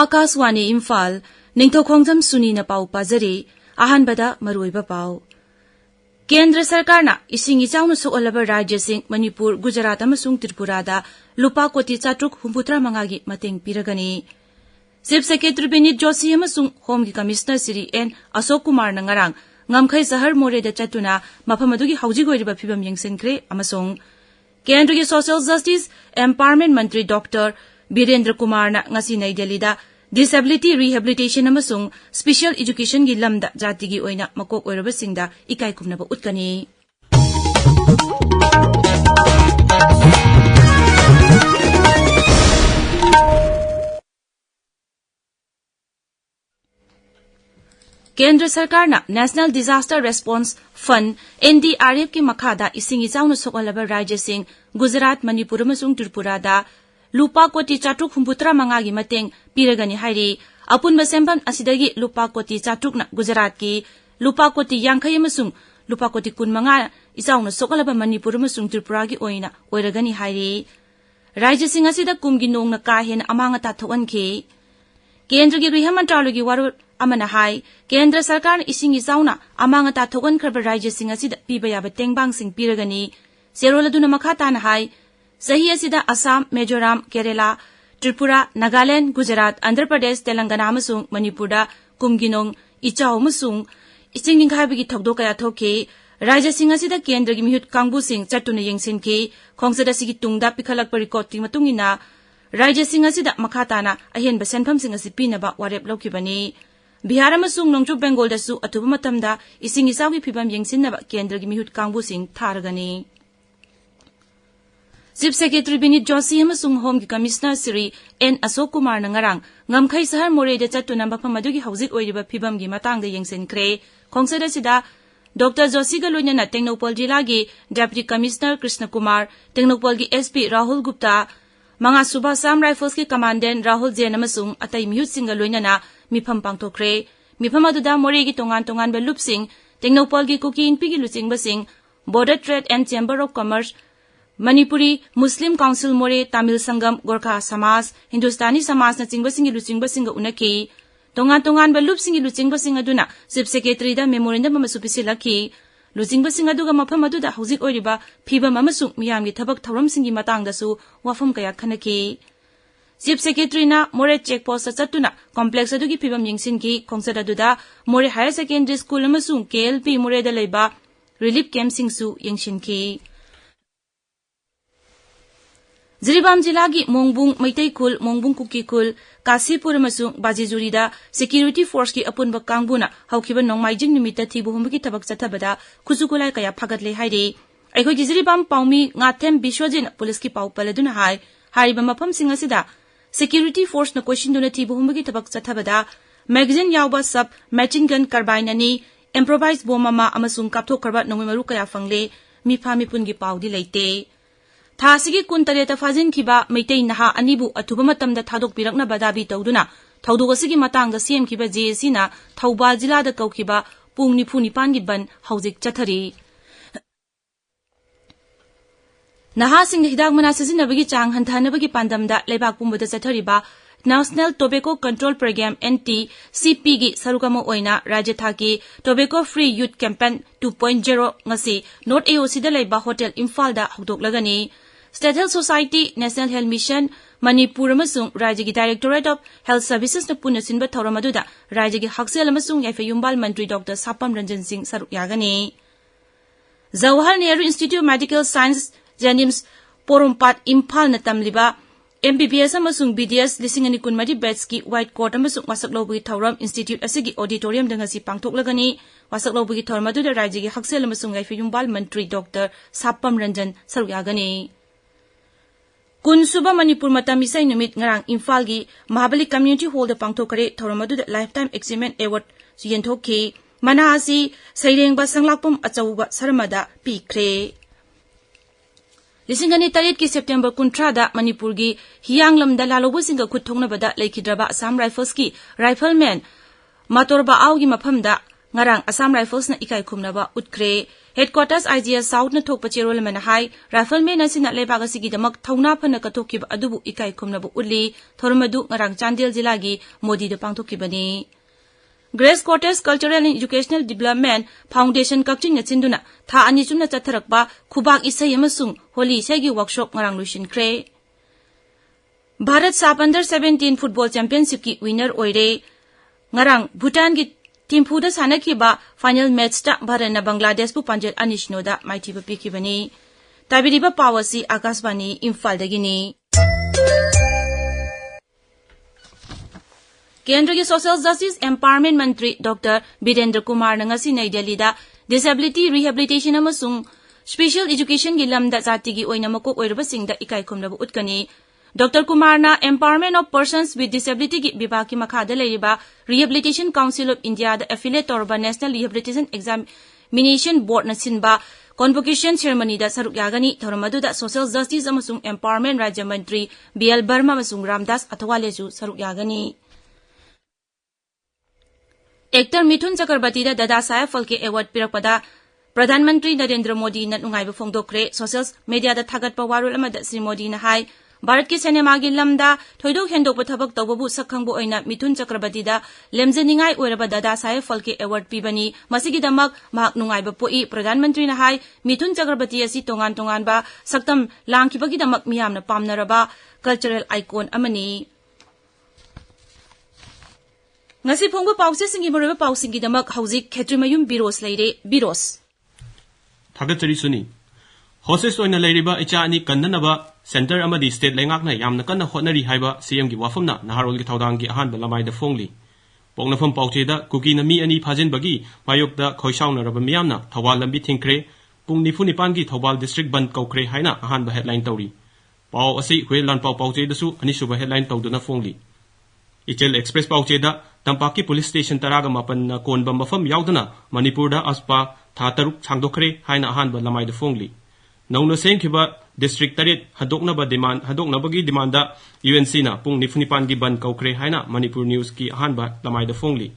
Akaswani Imphal, Ningthoukhongjam Suni na pau pazari, ahanbada maruiba pau. Kendra Sarkarna, ising isaw na suolaba Rajya Singh, Manipur, Gujarat amasung Tripurada, lupa koti chatruk humputra mangagi mating piragani. Chief Secretary Binit Joshi amasung Home Commissioner Siri N. Ashok Kumar na ngarang, ngamkhay sahar more da chatuna, mapamadugi haujigoiriba phibam yengsinkre amasung. Kendra ki Social Justice Empowerment Mantri Dr. Birendra Kumar na ngasi Nai Delhi da Disability Rehabilitation amasung Special Education gi lamda jati gi oina makok oiraba singda ikai kumnaba utkani. Kendra Sarkar na National Disaster Response Fund NDRF ki makhada ising isaw na sokolaba Rajya Singh, Gujarat, Manipur amasung Tripura da lupa koti chatruk humputra mangagi mateng piragani hairi apun basembam asidagi lupa koti chatruk na Gujarat ki lupa koti yangkhay amasung lupa koti kun manga isaw na sokolaba Manipur amasung Tripura gi oina oiragani hairi Rajya Singh asida kumgi nong na kahen amanga tathokan ki Kendra gi Griha Mantralaya gi waru amana hai Kendra Sarkar ising isaw na amanga tathokan khraba Rajya Singh asida pibaya bateng bang sing piragani seroladuna makhata na hai Sahi asida Assam, Mizoram, Kerala, Tripura, Nagaland, Gujarat, Andhra Pradesh, Telangana amasung Manipurda kumginong ichaw amasung ising ningkhabigi thokdo kaya thoke Rajya Singh asida Kendra gi mihut kangbu sing chatuna yengsin ki khongsada sigi tungda pikhalak parikoti matungina Rajya Singh asida makhatana ahen basenpham sing asi pinaba warep lokibani Bihar amasung Nongchuk Bengal dasu atuba matamda ising isaw gi phibam yengsinnaba Kendra gi mihut kangbu sing tharagani Chief Secretary Binit Joshi amasung Home Commissioner Siri N. Ashok Kumar na ngarang ngamkhay sahar more da chatuna mapamadugi haujik oiriba phibam gi matangda yengsinkre khongsada sida Dr. Joshi ga loinana Tengnopal Jila gi Deputy Commissioner Krishna Kumar, Tengnopal gi SP Rahul Gupta, mga Subha Sam Rifles ki Commandant Rahul Jain amasung atay mihut singa loinana mipham pangthokre mipham aduda more gi tongan ba lupsing Tengnopal gi Kuki Inpi gi luching basing Border Trade and Chamber of Commerce Manipuri Muslim Council More Tamil Sangam Gorkha Samaj Hindustani Samaj na chingbasingi luchingbasinga unaki tongan ba lupsingi luchingbasinga duna Chief Secretary da memorandum amasupisilaki luchingbasinga duga mafam aduda hojik oiriba phibam amasung miyamgi thabak thauramsingi matangda su wafam kaya khanaki Chief Secretary na More checkpost chatuna complex adugi phibam yengsinki khongsada duda More Higher Secondary School amasung KLP More da leiba relief camp singsu yengshinki Jiribam Jilagi Mongbung Maitai Kul Mongbung Kuki Kul Kasipur amasung Bajijurida Security Force ki apun bakangbuna haukiba nongmaijing nimita thibu humbaki thabak chathabada khusukulai kaya phaгаtle hairi aigoi gi Jiribam Paumi Ngathem Biswajin police ki pau paladuna hai hariba mafam singa sida Security Force na question duna thibu humbaki thabak chathabada magazine yawba sub machine gun carbine ani improvised bomb ama amasung kapthok karba nongmimaru kaya fangle mi phami pungi paudi leite Thasigi kuntareta fazin kiba maitai naha anibu athuba matamda thadok pirakna badabi tawduna thawdog asigi matangda CM kiba JC na Thoubal jila da kaukiba pung nifu nipan gi ban haujik chathari naha sing hidak mana sizinabagi chang hanthanabagi pandamda lebak pumbada chathariba National Tobacco Control Program NT CP gi sarukamo oina Rajya Thaki Tobacco Free Youth Campaign 2.0 ngasi North AOC da leiba Hotel Imphal da hudok lagani State Health Society, National Health Mission, Manipur amasung Rajya gi Directorate of Health Services na punasinba thawramaduda Rajya gi Haksel amasung Yaifayumbal Mantri Dr. Sapam Ranjan Singh saruk yagani. Jawahar Nehru Institute of Medical Science Janims Porompat Imphal na tamliba MBBS amasung BDS lisingani kunmadi beds ki White Court amasung wasaklobugi thawram Institute asigi auditorium dangasi pangthok lagani wasaklobugi thawramaduda Rajya gi Haksel amasung Yaifayumbal Mantri Dr. Sapam Ranjan saruk yagani. Kun suba Manipur matamisay numit ngarang Imphal gi Mahabali Community Hall da pangthokare thawramadu da Lifetime Achievement Award suyenthokki manasi sairengba sanglakpum achauba saramada pikre Lisingani tarit ki September 13 da Manipur gi Hianglam da lalobu singa khutthongna bada laikhidraba Assam Rifles ki Rifleman Matorba au gi maphamda ngarang Assam Rifles na ikai khumnaba utkre headquarters IGS South na thokpa cherol man hai rifleman asina lebaga sigi damak thauna phana kathokib adubu ikai khumnaba uli thormadu ngarang Chandel jila gi Modi da pangthokibani Grace Quarters Cultural and Educational Development Foundation kakching na chinduna tha ani chumna chatharakba khubak isai amasung holi isai gi workshop ngarang luisinkhre Bharat Sap Under 17 Football Championship ki winner oire ngarang Bhutan gi Thimphu da sanakiba final match ta Bharat na Bangladesh pu panjat anishno da maiti ba pikibani tabiriba pawasi Akashvani Imphal dagini Kendra ki Social Justice Empowerment Mantri Dr. Birendra Kumar na ngasi Nai Delhi da Disability Rehabilitation amasung Special Education gi lamda jati gi oina makok oirba singda ikai khumnabu utkani Dr. Kumar na Empowerment of Persons with Disability ki bibha ki makhada leiriba Rehabilitation Council of India da affiliate torba National Rehabilitation Examination Board na sinba convocation ceremony da saruk yagani thoramadu da Social Justice amasung Empowerment Rajya Mantri BL Barma amasung Ramdas Athwale ju saruk yagani Actor Mithun Chakrabarti da Dada Saheb Phalke Award pirakpada Pradhan Mantri Narendra Modi na nungaiba phongdokre social media da thagatpa warul amada Sri Modi na hai Bharat ki cinema gi lamda thoidok hendokpa thabak tawbabu sakhangbu oina Mithun Chakrabarti da lemjeningai oiraba Dada Saheb Phalke Award pibani masigi damak mahak nungaiba poi Pradhan Mantri na hai Mithun Chakrabarti asi tongan tongan ba saktam langkhibagi damak miyamna pamnaraba cultural icon amani Ngasi phongba pause singi moroba pausingi damak hauzik khetrimayum Birosh leire Birosh Thagachari Suni Hoses oina leiriba icha ani kannanaba center amadi state lengakna yamna kanna hotnari haiba CM gi wafamna naharol gi thaudang gi ahan balamai da phongli pongnafam pauche da kuki na mi ani phajin bagi payok da khoisauna raba miyamna thawal lambi thingkre pung nifuni pan gi Thawal district ban kaukre haina ahan ba headline tawri pau asi hwelan pau pauche da su ani suba headline tawduna phongli Ichel Express pauche da Tampaki Police Station taraga mapan na konba mafam yaudana Manipur da aspa tha taruk changdokre haina ahan ba lamai da phongli Nauna sengkiba district tarit hadokna ba demand hadokna bagi demanda UNC na pung nifunipan gi ban kaukre haina Manipur News ki ahan ba lamai da phongli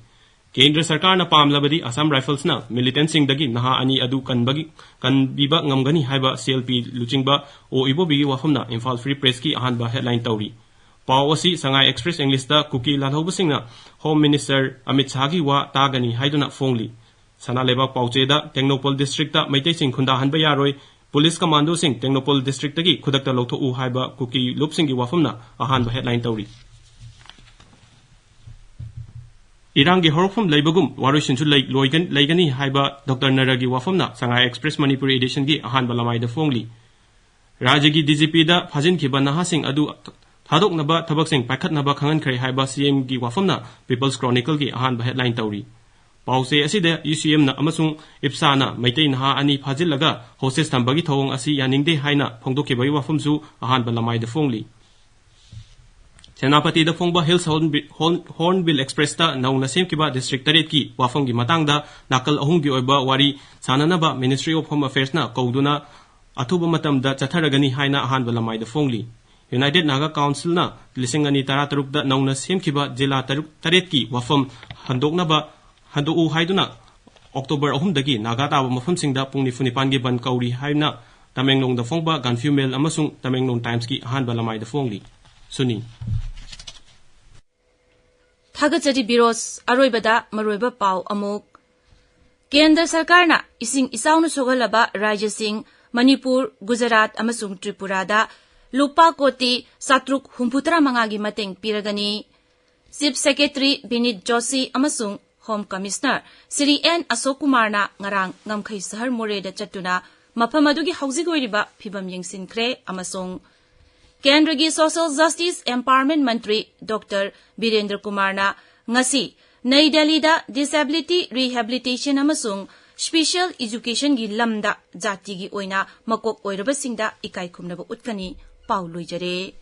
Kendra Sarkar na pamlabadi Assam Rifles na militant sing dagi naha ani adu kan biba ngamgani haiba CLP luchingba o ibo bigi wafamna Imphal Free Press ki ahan ba headline tawri Pawasi Sangai Express English da kuki lalhoba singna Home Minister Amit Shah gi wa tagani haiduna phongli sana leba pauche da Technopol district da maitai sing khunda hanba yaroi Police Commando sing Technopol district tagi khudakta lotho u haiba kuki loop sing gi wafamna ahan ba headline tawri Irang gi horofam leibagum waroishin chu leigani haiba Dr. Naragi wafamna Sangai Express Manipuri edition gi ahan ba lamai da phongli Rajagi DGP da phajin khiba naha sing adu Thadok naba thabak sing pakhat naba khangan khare haiba CM gi wafamna People's Chronicle gi ahan ba headline tawri Pause asida UCM na amasung IPSA na maitai naha ani phajillaga hoses thambagi thawong asi yaningde haina phongdokhibai wafamsu ahan ba lamai da phongli Senapati da phongba Hills Hornbill Express ta nauna semkiba district taret ki wafam gi matangda nakal ahum gi oiba wari sananaba Ministry of Home Affairs na kauduna athuba matamda chatharagani haina ahan ba lamai da phongli United Naga Council na lisingani tarataruk da nauna semkiba jila taret ki wafam handoknaba handu haiduna October 3 dagi Naga taba mafam singda pung nifunipan gi ban kauri haina Tamenglong da phongba Ganfu Mail amasung Tamenglong Times ki ahan ba lamai da phongli Suni Thagachari Birosh aroibada maroiba pau amuk Kendra Sarkar na ising isaunu sogalaba Rajya Singh Manipur Gujarat amasung Tripura da Lupa koti satruk humputra mangagi mateng piragani Chief Secretary Binit Joshi amasung Home Commissioner Sri N Ashok Kumar na ngarang ngamkhai sahar more da chatuna mafam adugi hauzik oiriba phibam yengsinkre amasung Kendra gi Social Justice Empowerment Mantri Dr. Birendra Kumar na ngasi Nai Delhi da Disability Rehabilitation amasung Special Education gi lamda jati gi oina makok oiraba singda ikai khumnaba utkani Paulo Jare